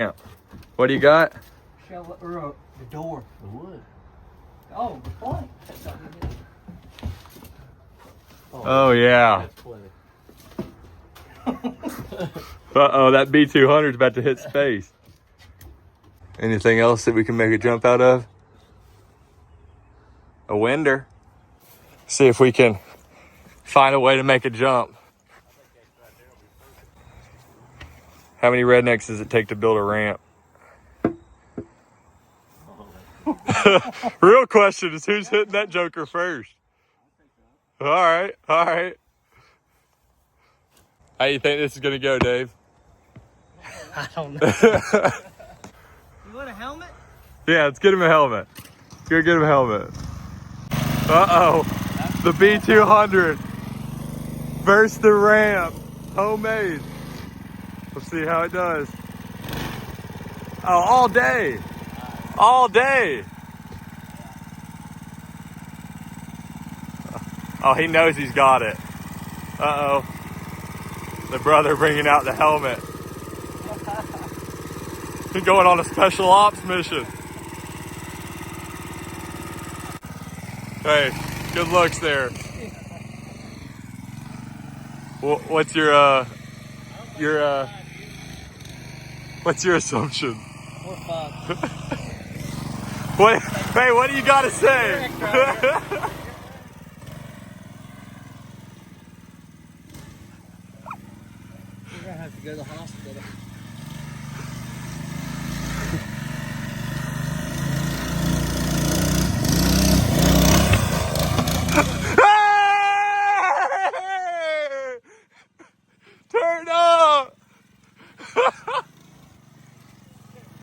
Yeah. What do you got? Shovel or the door. The wood. Oh, the plank. Oh yeah. That's plenty. Uh-oh, that B200 is about to hit space. Anything else that we can make a jump out of? A winder. See if we can find a way to make a jump. How many rednecks does it take to build a ramp? Real question is who's hitting that joker first? All right, all right. How do you think this is gonna go, Dave? I don't know. You want a helmet? Yeah, let's get him a helmet. Go get him a helmet. Uh-oh. The B200 versus the ramp. Homemade. Let's see how it does. Oh, all day. All day. Oh, he knows he's got it. Uh-oh. The brother bringing out the helmet. He's going on a special ops mission. Hey, good looks there. What's your what's your assumption? 4 or 5. What? Hey, what do you got to say? We're gonna have to go to the hospital.